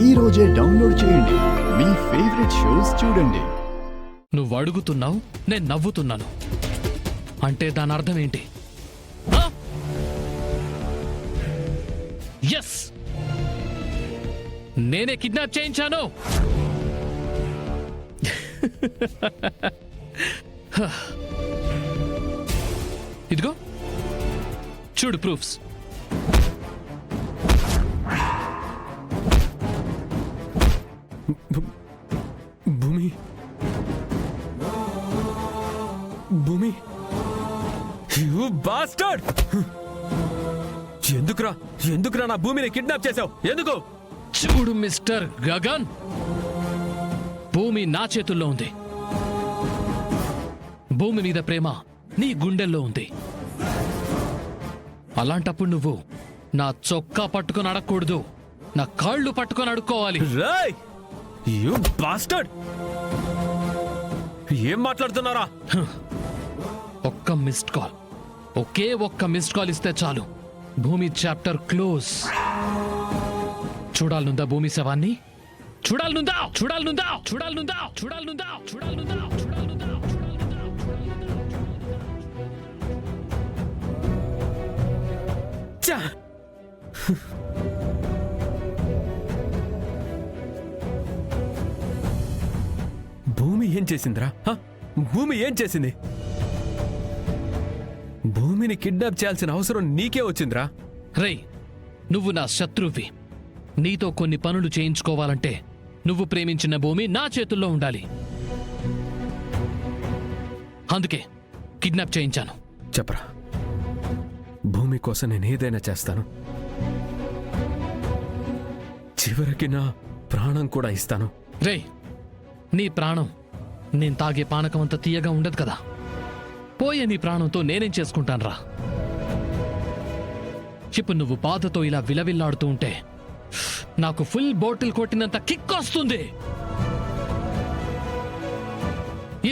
ఈ రోజే డౌన్లోడ్ చేయండి. మీ ఫేవరెట్ షోస్ చూడండి. నువ్వు అడుగుతున్నావు, నేను నవ్వుతున్నాను. అంటే దాని అర్థం ఏంటి? ఎస్, నేనే కిడ్నాప్ చేయించాను. ఇదిగో చూడు ప్రూఫ్స్. భూమి భూమి, యు బాస్టర్డ్! ఎందుకురా నా భూమిని కిడ్నాప్ చేశావు? ఎందుకు? చూడు మిస్టర్ గగన్, భూమి నా చేతుల్లో ఉంది. భూమి మీద ప్రేమ నీ గుండెల్లో ఉంది. అలాంటప్పుడు నువ్వు నా చొక్కా పట్టుకొని అడగకూడదు, నా కాళ్ళు పట్టుకొని అడుక్కోవాలి. రేయ్, యు బాస్టర్డ్! ఏం మాట్లాడుతున్నారా? ఒక్క మిస్డ్ కాల్, ఒకే ఒక్క మిస్డ్ కాల్ ఇస్తే చాలు, భూమి చాప్టర్ క్లోజ్. చూడాలనుందా భూమి శవాన్ని? చూడాలనుందా? చూడాలనుందా? చూడాలనుందా? చూడాలనుందా? చూడాలనుందా? చూడాలనుందా? చా! భూమి ఏం చేసిందిరా? భూమి ఏం చేసింది? భూమిని కిడ్నాప్ చేయాల్సిన అవసరం నీకే వచ్చిందిరా? రేయ్, నువ్వు నా శత్రువి. నీతో కొన్ని పనులు చేయించుకోవాలంటే నువ్వు ప్రేమించిన భూమి నా చేతుల్లో ఉండాలి. అందుకే కిడ్నాప్ చేయించాను. చెప్పరా, భూమి కోసం నేను ఏదైనా చేస్తాను. చివరికి నా ప్రాణం కూడా ఇస్తాను. రేయ్, నీ ప్రాణం నేను తాగే పానకం అంత తీయగా ఉండదు కదా. పోయే నీ ప్రాణంతో నేనేం చేసుకుంటానురా? ఇప్పుడు నువ్వు బాధతో ఇలా విలవిల్లాడుతూ ఉంటే నాకు ఫుల్ బాటిల్ కొట్టినంత కిక్ వస్తుంది.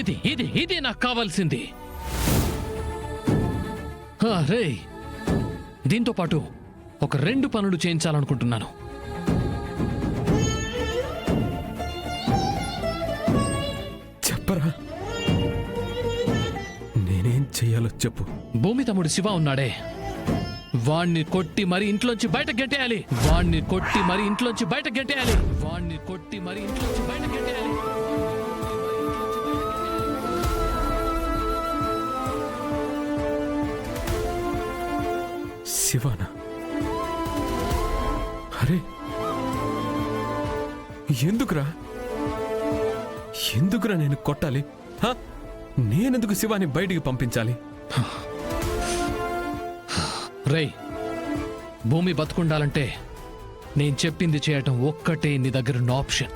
ఇది ఇది ఇది నాకు కావాల్సింది. రేయ్, దీంతో పాటు ఒక 2 పనులు చేయించాలనుకుంటున్నాను. చెప్పరా, నేనేం చెయ్యాలో చెప్పు. భూమి తమ్ముడు శివ ఉన్నాడే, వాణ్ణి కొట్టి మరి ఇంట్లోంచి బయట గెట్టేయాలి. వాణ్ణి కొట్టి మరి ఇంట్లోంచి బయట గెట్టేయాలి. వాణ్ణి కొట్టి మరి ఇంట్లోంచి బయట గెట్టేయాలి. శివానా? అరే, ఎందుకురా నేను కొట్టాలి? నేనెందుకు శివాని బయటికి పంపించాలి? రేయ్, భూమి బతుకుండాలంటే నేను చెప్పింది చేయటం ఒక్కటే నీ దగ్గరున్న ఆప్షన్.